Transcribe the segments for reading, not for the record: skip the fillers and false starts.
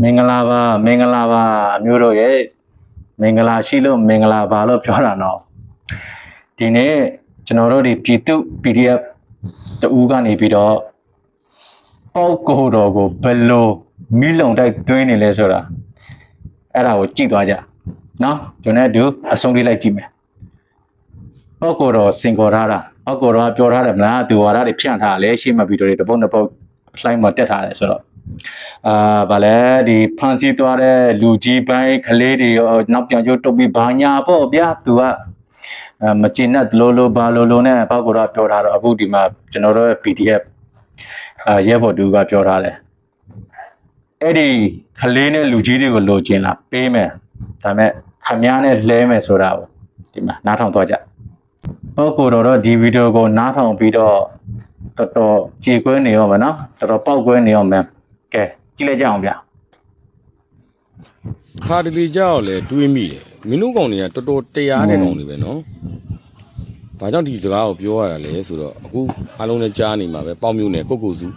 မင်္ဂလာပါအမျိုးတို့ရဲ့မင်္ဂလာရှိလို့မင်္ဂလာပါလို့ပြောတာနော်ဒီနေ့ကျွန်တော်တို့ဒီပြည်သူ PDF တူကနေပြီးတော့ပေါက်ကိုတော်ကိုဘယ်လိုမိလုံတိုက်တွင်းနေလဲဆိုတာအဲ့ဒါကိုကြည့်သွားကြနော်ကျွန်တော်တို့အဆုံးလေးလိုက်ကြည့်မယ်ပေါက်ကိုတော်စင်ခေါ်ထားတာပေါက်ကိုတော်ကပြောထားတယ်မလားသူဝါဒတွေဖြန့်ထားတယ်ရှေ့မှာဗီဒီယိုတွေတစ်ပုတ်နှစ်ပုတ်လှိုင်းမှာတက်ထားတယ်ဆိုတော့ဗာလဲဒီဖန်စီသွားတဲ့လူကြီးပိုင်းကလေးတွေနောက်ပြန်ကျုပ်တုတ်ပြီးဘာညာပေါ့ဗျာသူကမကျင်တဲ့လိုဘာလိုနဲ့ပေါက်ကိုတော့ပြောထားတော့အခုဒီမှာကျွန်တော်တို့ရဲ့ PDF ရဲဘော်တူကပြောထားတယ်အဲ့ဒီကလေးနဲ့လူကြီးတွေကိုလိုချင်လားပေးမယ်ဒါပေမဲ့ခမည်းနဲ့လဲမယ်ဆိုတာကိုဒီမှာနားထောင်သွားကြပေါက်ကိုတော့ဒီဗီဒီယိုကိုနားထောင်ပြီးတော့တော်တော်ကြည်ကွဲနေရောမယ်နော်တော်တော်ပေါက်ကွဲနေရောမယ်ကဲကြည့်လိုက်ကြအောင်ဗျာခါတလီကြောက်လဲတွေးမိတယ်မင်းတို့ကောင်တွေကတော်တော်တရားတဲ့ကောင်တွေပဲနော်ဘာကြောင့်ဒီစကားကိုပြောရတာလဲဆိုတော့အခုအားလုံးလည်းကြားနေမှာပဲပေါင်မျိုးနဲ့ကုတ်ကုတ်စု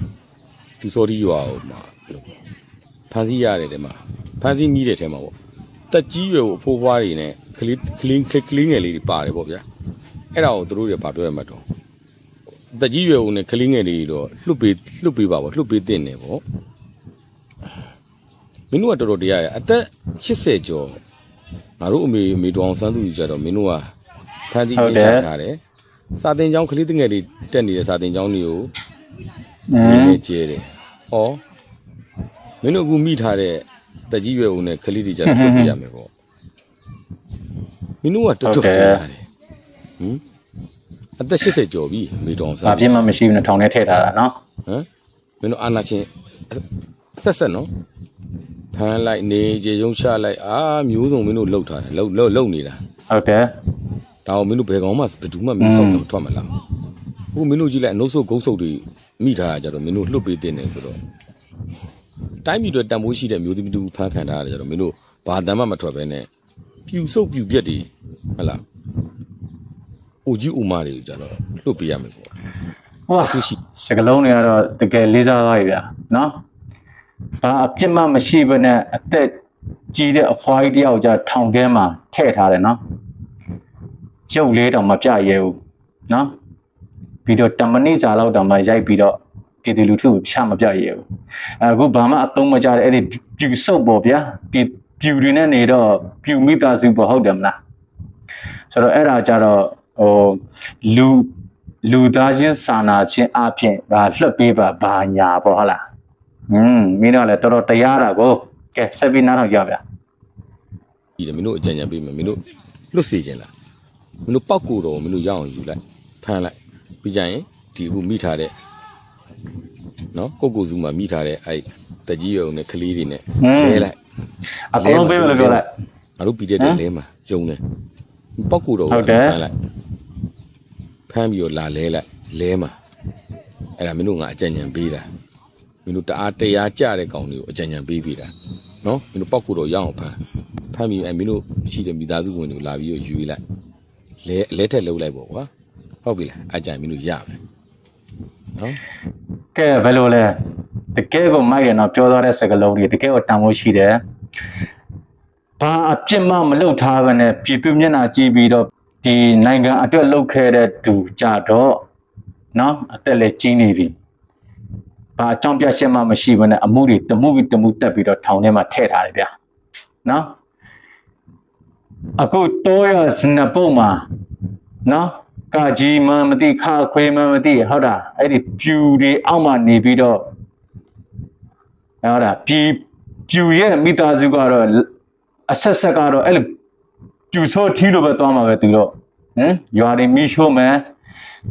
ဒီစော်ဒီရွာဟိုမှာဖန်စီရတယ်တဲ့မှာဖန်စီမိတဲ့ထဲမှာပေါ့တက်ကြီးရွယ်ကိုအဖိုးဖွားတွေနဲ့ကလေးငယ်လေးတွေပါတယ်ပေါ့ဗျာအဲ့ဒါကိုသူတို့တွေဗာပြောရမှာတော့တက်ကြီးရွယ်ဦးနဲ့ကလေးငယ်လေးတော့လှုပ်ပေးပါပေါ့လှုပ်ပေးတင်နေပေါ့မင်းတို့ကတော်တော်တရားရအသက်80ကျော်ငါတို့အမေတော်အောင်စမ်းသူကြီးကြတော့မင်းတို့ကဖန်တီးကျင်းချထားတယ်စာတင်ကျောင်းကလေးငယ်တွေတက်နေတဲ့စာတင်ကျောင်းတွေကိုနေကျဲတယ်ဟောမင်းတို့အခုမိထားတဲ့တက်ကြီးရွယ်ဦးနဲ့ကလေးတွေကြတော့လှုပ်ပေးရမယ်ပေါ့မင်းတို့ကတော်တော်တရားတယ်ဟင်အသက်80ကျော်ပြီမိတော်စားဘာဖြစ်မှမရှိဘူးနဲ့ထောင်ထဲထည့်ထားတာနော်ဟမ်မင်းတို့အာနာချင်းဆက်နော်ဖမ်းလိုက်နေကြရုံချလိုက်မျိုးစုံမင်းတို့လှုပ်ထားတယ်လှုပ်နေတာဟုတ်တယ်ဒါအောင်မင်းတို့ဘယ်ကောင်မှဘယ်သူမှမင်းဆောင်တော့ထွက်မလားဟိုမင်းတို့ကြည့်လိုက်အနှုတ်ဆုပ်ဂုံးဆုပ်တွေမိထားတာကြတော့မင်းတို့လှုပ်ပေးတင်နေဆိုတော့တိုင်းပြည်တွေတန်ဖိုးရှိတဲ့မျိုးသမီးတို့ဖမ်းခံထားရတယ်ကြတော့မင်းတို့ဘာတမ်းမှမထွက်ပဲနဲ့ပြူဆုပ်ပြူပြက်တွေဟုတ်လားအိုကြီးအိုမာတွေကိုကြတော့လှုပ်ပေးရမယ်ပေါ့ဟုတ်ကဲ့စကလုံးတွေကတော့တကယ်လေးစားသွားပြီဗျာနော်ဘာအပြစ်မှမရှိဘဲနဲ့အသက်ကြီးတဲ့အဖွားကြီးတယောက်ကြထောင်ထဲမှာထည့်ထားတယ်နော်ရုပ်လေးတောင်မပြရဲဘူးနော်ပြီးတော့တမနိစာလောက်တောင်မှရိုက်ပြီးတော့ပြည်သူလူထုကိုချမပြရဲဘူးအခုဘာမှအသုံးမကျတဲ့အဲ့ဒီပြူဆုပ်ပေါ့ဗျာပြူတွေနဲ့နေတော့ပြူမိသားစုပေါ့ဟုတ်တယ်မလားဆိုတော့အဲ့ဒါကြတော့ဟိုလူသားချင်းစာနာချင်းအဖြစ်ဗာလွတ်ပေးပါဘာညာပေါ့ဟုတ်လားမင်းတို့လည်းတော်တော်တရားတာကိုကဲဆက်ပြီးနားထောင်ကြဗျာဒီမင်းတို့အကြံဉာဏ်ပေးမယ်မင်းတို့လွတ်စေခြင်းလားမင်းတို့ပောက်ကိုတော့မင်းတို့ရအောင်ယူလိုက်ဖမ်းလိုက်ပြီးကြရင်ဒီအခုမိထားတဲ့နော်ကိုကိုစုမှာမိထားတဲ့အဲ့တကြီးရုံနဲ့ကလေးတွေနဲ့လဲလိုက်အကုန်လုံးပေးမလို့ပြောလိုက်ငါတို့ပြီးတဲ့လဲမှာယုံတယ်ပောက်ကိုတော့ဖမ်းလိုက်ဖမ်းပြီးတော့လာလဲလိုက်လဲမှာအဲ့ဒါမင်းတို့ငါအကြံဉာဏ်ပေးတာမင်းတို့တအားတရားကြတဲ့ကောင်တွေကိုအကြံဉာဏ်ပေးပြီးတာနော်မင်းတို့ပောက်ကိုတော့ရအောင်ဖမ်းပြီးအဲ့မင်းတို့ရှိတဲ့မိသားစုဝင်တွေကိုလာပြီးတော့ယူလိုက်လဲထက်လှုပ်လိုက်ပေါ့ကွာဟုတ်ပြီလားအကြံမင်းတို့ရမယ်နော်ကဲဘယ်လိုလဲတကယ်ကိုမိုက်တယ်နော်ပြောသွားတဲ့စကားလုံးတွေတကယ်ကိုတန်ဖိုးရှိတယ်ဘာအပြစ်မှမလုပ်ထားဘဲနဲ့ပြည်သူမျက်နှာကြည့်ပြီးတော့ဒီနိုင်ငံအတွက်လှုပ်ခဲတဲ့သူကြတော့နော်အသက်လည်းကြီးနေပြီဘာအကြောင်းပြချက်မှမရှိဘဲနဲ့အမှုတွေတမှုတက်ပြီးတော့ထောင်ထဲမှာထည့်ထားတယ်ဗျာနော်အခုတောရစနပုတ်မှာနော်ကာကြီးမှမသိခါခွေးမှမသိဟုတ်တာအဲ့ဒီပြူတွေအောက်မှာနေပြီးတော့ဟုတ်တာပြူရဲ့မိသားစုကတော့အဆက်ကတော့အဲ့လိုပြူစောထီးလို့ပဲသွားမှာပဲသူတော့ရွာတွေမီးရှို့မယ်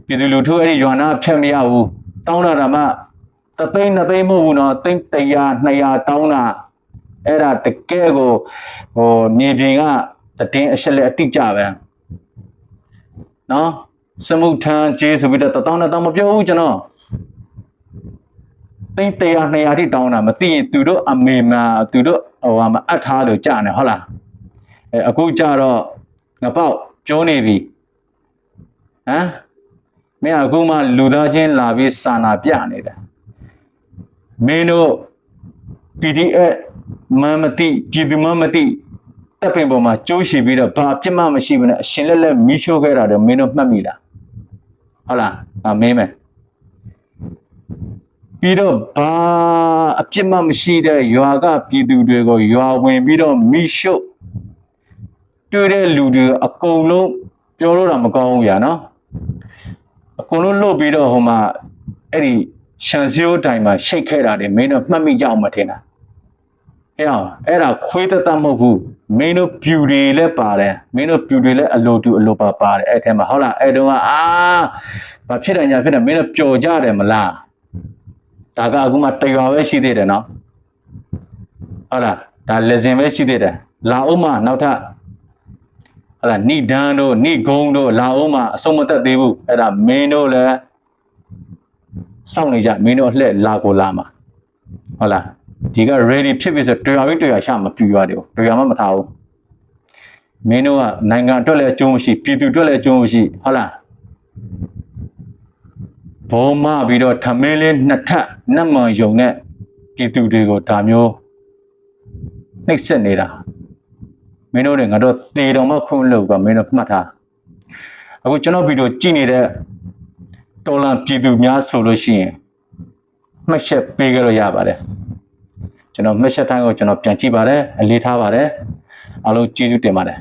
ပြည်သူလူထုအဲ့ဒီရွာနာဖြတ်မရဘူးတောင်းတာမှ3 သိန်း2 သိန်းမဟုတ်ဘူးနော်သိန်း100 200တောင်းတာအဲ့ဒါတကယ်ကိုဟိုမြေပြင်ကတင်အချက်လက်အတိကျပဲနော်စမှုထမ်းကျေးဆိုပြီးတော့တောင်းမပြောဘူးကျွန်တော်သိန်း100 200ထိတောင်းတာမသိရင်သူတို့အမေမှာသူတို့ဟိုမှာအပ်ထားလို့ကြာနေဟုတ်လားအခုကြတော့ငပေါက်ပြောနေပြီမင်းအခုမှလူသားချင်းလာပြီးစာနာပြနေတယ်မင်းတို့ PDF မမတိပြည်သူမတိတပ်ပင်ပေါ်မှာကျိုးရှိပြီးတော့ဘာပြစ်မှမရှိဘူးနဲ့အရှင်လက်မီးရှို့ခဲ့တာတော့မင်းတို့မှတ်မိလားဟုတ်လားမင်းမယ်ပြီးတော့ဘာအပြစ်မှမရှိတဲ့ရွာကပြည်သူတွေကိုရွာဝင်ပြီးတော့မီးရှို့တွေ့တဲ့လူတွေအကုန်လုံးပြောလို့တော့မကောင်းဘူးညာနော်အကုန်လုံးလှုပ်ပြီးတော့ဟိုမှာအဲ့ဒီရှန်စီယိုတိုင်မှာရှိတ်ခဲ့တာတွေမင်းတို့မှတ်မိကြအောင်မထင်တာအဲ့ဒါခွေးသက်မဟုတ်ဘူးမင်းတို့ပြူတွေလည်းပါတယ်မင်းတို့ပြူတွေလည်းအလိုတူအလိုပါပါတယ်အဲ့ထဲမှာဟုတ်လားအဲ့တုန်းကဘာဖြစ်တယ်ညာဖြစ်တယ်မင်းတို့ပျော်ကြတယ်မလားဒါကအခုမှတရွာပဲရှိသေးတယ်နော်ဟုတ်လားဒါလက်စင်ပဲရှိသေးတယ်လာအောင်မှနောက်ထပ်ဟုတ်လားဏိဒန်းတို့ဏိဂုံတို့လာအောင်မှအဆုံးမသက်သေးဘူးအဲ့ဒါမင်းတို့လည်းစောင့်နေကြမင်းတို့အလှည့်လာကိုလာမှာဟုတ်လားဒီက ready ဖြစ်ပြီဆိုတရားပြီးတရားရှာမပြူရတယ်တရားမှမထားဘူးမင်းတို့ကနိုင်ငံအတွက်လည်းအကျိုးမရှိပြည်သူအတွက်လည်းအကျိုးမရှိဟုတ်လားဘောမပြီးတော့ထမင်းလေးနှစ်ထပ်နတ်မန်ယုံနဲ့ပြည်သူတွေကိုဒါမျိုးနှိပ်စက်နေတာမင်းတို့တွေငါတို့တေတော်မှခွင့်လို့ကမင်းတို့မှတ်ထားအခုကျွန်တော်ဗီဒီယိုကြည့်နေတဲ့တော်လန်ပြည်သူများဆိုလို့ရှိရင်မှတ်ချက်ပေးကြလို့ရပါတယ်ကျွန်တော်မှတ်ချက်တိုင်းကိုကျွန်တော်ပြန်ကြည့်ပါတယ်အလေးထားပါတယ်အားလုံးကျေးဇူးတင်ပါတယ်